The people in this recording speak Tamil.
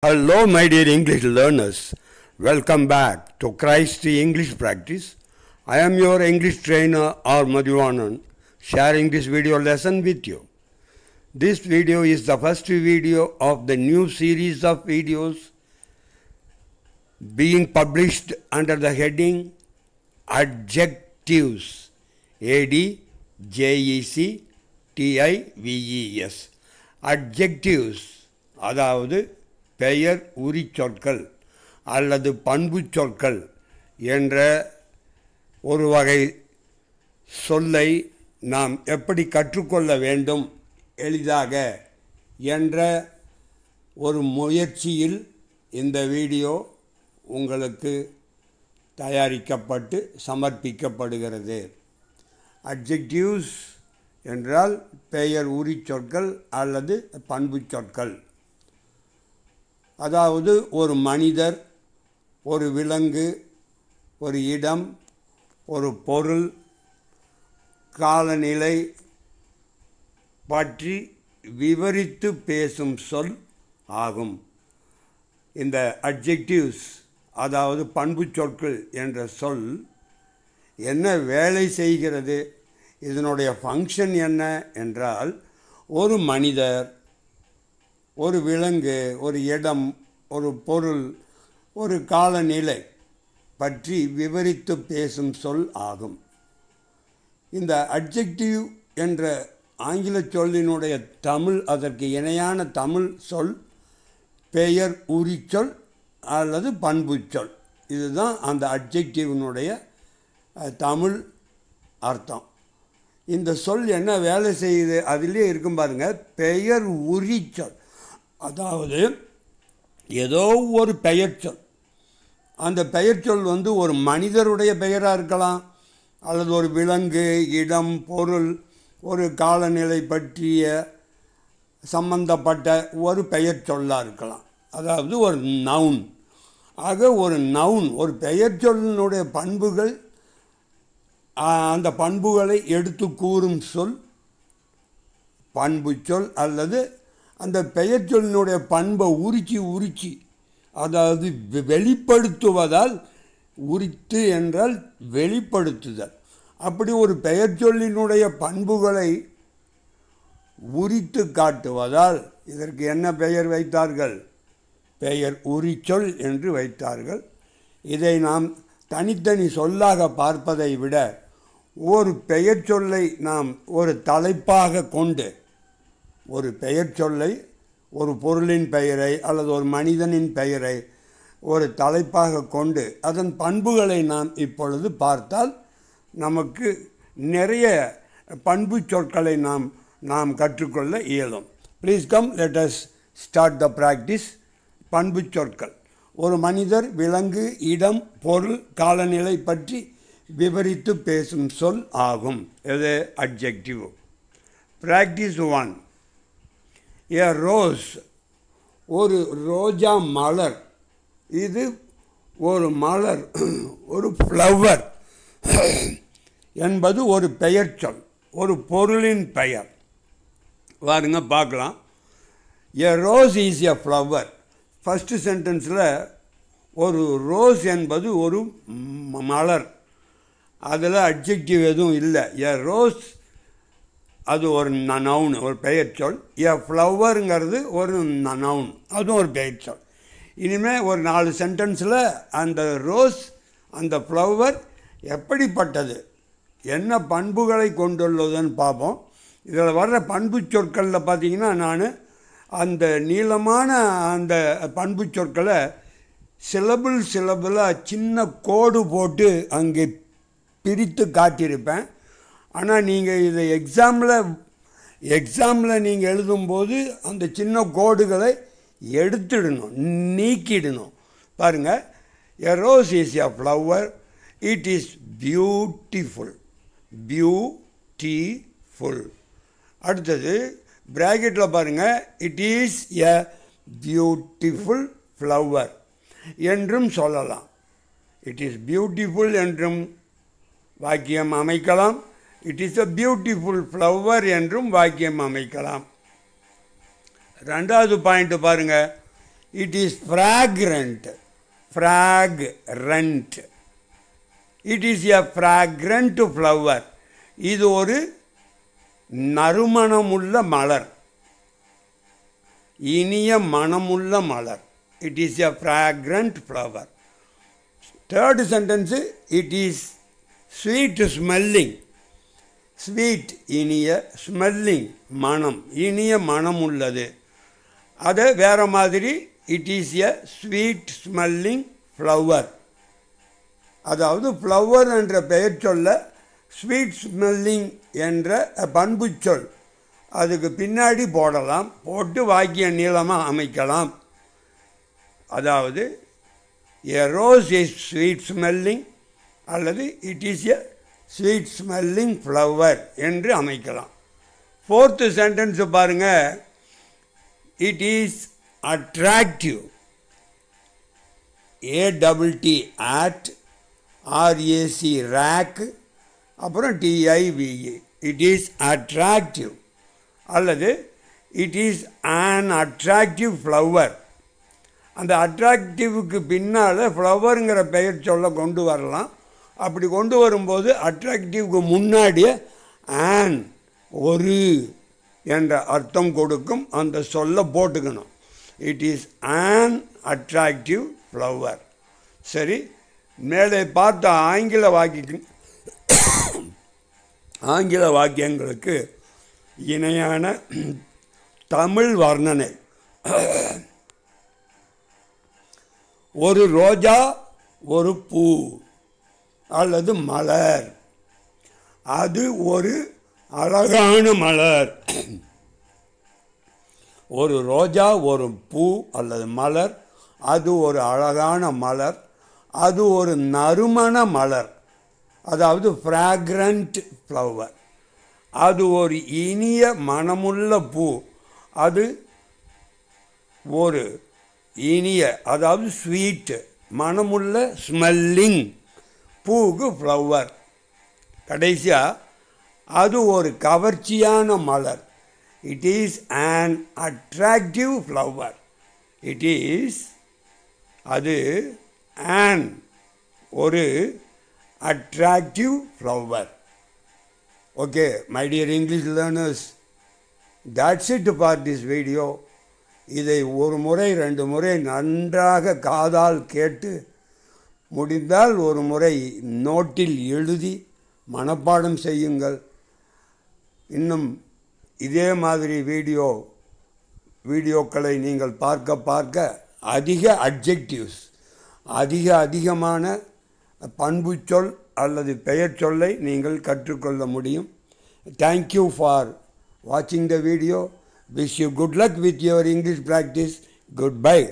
Hello, my dear English learners. Welcome back to Christ the English Practice. I am your English trainer, R. Madhuvanan, sharing this video lesson with you. This video is the first video of the new series of videos being published under the heading Adjectives. A-D-J-E-C-T-I-V-E-S. Adjectives. அதாவது பெயர் உரிச்சொற்கள் அல்லது பண்புச் சொற்கள் என்ற ஒரு வகை சொல்லை நாம் எப்படி கற்றுக்கொள்ள வேண்டும் எளிதாக என்ற ஒரு முயற்சியில் இந்த வீடியோ உங்களுக்கு தயாரிக்கப்பட்டு சமர்ப்பிக்கப்படுகிறது. அட்ஜெக்டிவ்ஸ் என்றால் பெயர் உரிச்சொற்கள் அல்லது பண்புச் சொற்கள். அதாவது ஒரு மனிதர், ஒரு விலங்கு, ஒரு இடம், ஒரு பொருள், காலநிலை பற்றி விவரித்து பேசும் சொல் ஆகும். இந்த அட்ஜெக்டிவ்ஸ் அதாவது பண்புச் சொற்கள் என்ற சொல் என்ன வேலை செய்கிறது, இதனுடைய ஃபங்க்ஷன் என்ன என்றால், ஒரு மனிதர், ஒரு விலங்கு, ஒரு இடம், ஒரு பொருள், ஒரு காலநிலை பற்றி விவரித்து பேசும் சொல் ஆகும். இந்த அட்ஜெக்டிவ் என்ற ஆங்கில சொல்லினுடைய தமிழ், அதற்கு இணையான தமிழ் சொல் பெயர் உரிச்சொல் அல்லது பண்புச்சொல். இதுதான் அந்த அட்ஜெக்டிவ்னுடைய தமிழ் அர்த்தம். இந்த சொல் என்ன வேலை செய்யுது, அதிலே இருக்கும் பாருங்கள், பெயர் உரிச்சொல். அதாவது ஏதோ ஒரு பெயர்ச்சொல், அந்த பெயர்ச்சொல் ஒரு மனிதருடைய பெயராக இருக்கலாம், அல்லது ஒரு விலங்கு, இடம், பொருள், ஒரு காலநிலை பற்றிய சம்பந்தப்பட்ட ஒரு பெயர்ச்சொல்லாக இருக்கலாம். அதாவது ஒரு நவுன். ஆக ஒரு நவுன், ஒரு பெயர்ச்சொல்லினுடைய பண்புகள், அந்த பண்புகளை எடுத்து கூறும் சொல் பண்புச்சொல். அல்லது அந்த பெயர்ச்சொல்லினுடைய பண்பை உரிச்சி அதாவது வெளிப்படுத்துவதால், உரித்து என்றால் வெளிப்படுத்துதல். அப்படி ஒரு பெயர்ச்சொல்லினுடைய பண்புகளை உரித்து காட்டுவதால் இதற்கு என்ன பெயர் வைத்தார்கள்? பெயர் உரிச்சொல் என்று வைத்தார்கள். இதை நாம் தனித்தனி சொல்லாக பார்ப்பதை விட ஒரு பெயர்ச்சொல்லை நாம் ஒரு தலைப்பாக கொண்டு, ஒரு பெயர்ச்சொல்லை, ஒரு பொருளின் பெயரை அல்லது ஒரு மனிதனின் பெயரை ஒரு தலைப்பாக கொண்டு அதன் பண்புகளை நாம் இப்பொழுது பார்த்தால் நமக்கு நிறைய பண்பு சொற்களை நாம் கற்றுக்கொள்ள இயலும். Please come, let us start the practice. பண்பு சொற்கள் ஒரு மனிதர், விலங்கு, இடம், பொருள், காலநிலை பற்றி விவரித்து பேசும் சொல் ஆகும். இது அட்ஜெக்டிவ். ப்ராக்டிஸ் 1. A rose, ஒரு ரோஜா மலர். இது ஒரு மலர், ஒரு ஃப்ளவர் என்பது ஒரு பெயர்ச்சொல், ஒரு பொருளின் பெயர். பாருங்க பார்க்கலாம். A rose is a flower. First சென்டென்ஸில் ஒரு ரோஸ் என்பது ஒரு மலர், அதில் அட்ஜெக்டிவ் எதுவும் இல்லை. A rose அது ஒரு நவுன், ஒரு பெயர்ச்சொல். எ ஃப்ளவருங்கிறது ஒரு நவுன், அதுவும் ஒரு பெயர்ச்சொல். இனிமேல் ஒரு 4 சென்டென்ஸில் அந்த ரோஸ், அந்த ஃப்ளவர் எப்படிப்பட்டது, என்ன பண்புகளை கொண்டுள்ளதுன்னு பார்ப்போம். இதில் வர்ற பண்பு சொற்களில் பார்த்திங்கன்னா, நான் அந்த நீளமான அந்த பண்பு சொற்களை சிலபிளாக சின்ன கோடு போட்டு அங்கே பிரித்து காட்டியிருப்பேன். ஆனால் நீங்கள் இதை எக்ஸாமில் நீங்கள் எழுதும்போது அந்த சின்ன கோடுகளை எடுத்துடணும், நீக்கிடணும். பாருங்கள், a rose is a flower, it is beautiful. Beautiful. அடுத்தது ப்ராக்கெட்டில் பாருங்கள், it is a beautiful flower என்றும் சொல்லலாம். இட் இஸ் பியூட்டிஃபுல் என்றும் வாக்கியம் அமைக்கலாம். It is a beautiful flower என்றும் வாக்கியம் அமைக்கலாம். ரெண்டாவது பாயிண்ட் பாருங்கள், It is fragrant. Fragrant. It is a fragrant flower. இது ஒரு நறுமணமுள்ள மலர், இனிய மணமுள்ள மலர். It is a fragrant flower. Third sentence, it is sweet smelling. Sweet, இனிய, smelling, மணம், இனிய மணம் உள்ளது. அது வேற மாதிரி, it is a sweet smelling flower. அதாவது flower என்ற பெயர் சொல்ல sweet smelling என்ற பண்புச்சொல் அதுக்கு பின்னாடி போடலாம், போட்டு வாக்கிய நீளமாக அமைக்கலாம். அதாவது a rose is sweet smelling அல்லது it is a sweet smelling flower என்று அமைக்கலாம். Fourth sentence பாருங்க, it is attractive. ATT at RAC rack அப்புறம் TIVE. It is attractive அல்லது it is an attractive flower. அந்த அட்ராக்டிவ்க்கு பின்னால் ஃப்ளவருங்கிற பெயர் சொல்ல கொண்டு வரலாம். அப்படி கொண்டு வரும்போது அட்ராக்டிவ்க்கு முன்னாடியே ஆன் ஒரு என்ற அர்த்தம் கொடுக்கும் அந்த சொல்ல போட்டுக்கணும். It is on attractive flower. சரி, மேலே பார்த்த ஆங்கில வாக்கியங்களுக்கு இணையான தமிழ் வர்ணனை. ஒரு ரோஜா ஒரு பூ அல்லது மலர், அது ஒரு அழகான மலர். ஒரு ரோஜா ஒரு பூ அல்லது மலர், அது ஒரு அழகான மலர், அது ஒரு நறுமண மலர், அதாவது ஃப்ராக்ரண்ட் ஃப்ளவர். அது ஒரு இனிய மணமுள்ள பூ, அது ஒரு இனிய அதாவது ஸ்வீட் மணமுள்ள ஸ்மெல்லிங் பூவுக்கு ஃப்ளவர். கடைசியாக அது ஒரு கவர்ச்சியான மலர். It is an attractive flower. It is அது an ஒரு attractive flower. Okay, my dear English learners, that's it for this video. இதை ஒரு முறை 2 முறை நன்றாக காதால் கேட்டு, முடிந்தால் ஒரு முறை நோட்டில் எழுதி மனப்பாடம் செய்யுங்கள். இன்னும் இதே மாதிரி வீடியோக்களை நீங்கள் பார்க்க அதிக அட்ஜெக்டிவ்ஸ், அதிகமான பண்புச்சொல் அல்லது பெயர் சொல்லை நீங்கள் கற்றுக்கொள்ள முடியும். Thank you for watching the video. Wish you good luck with your English practice. Goodbye.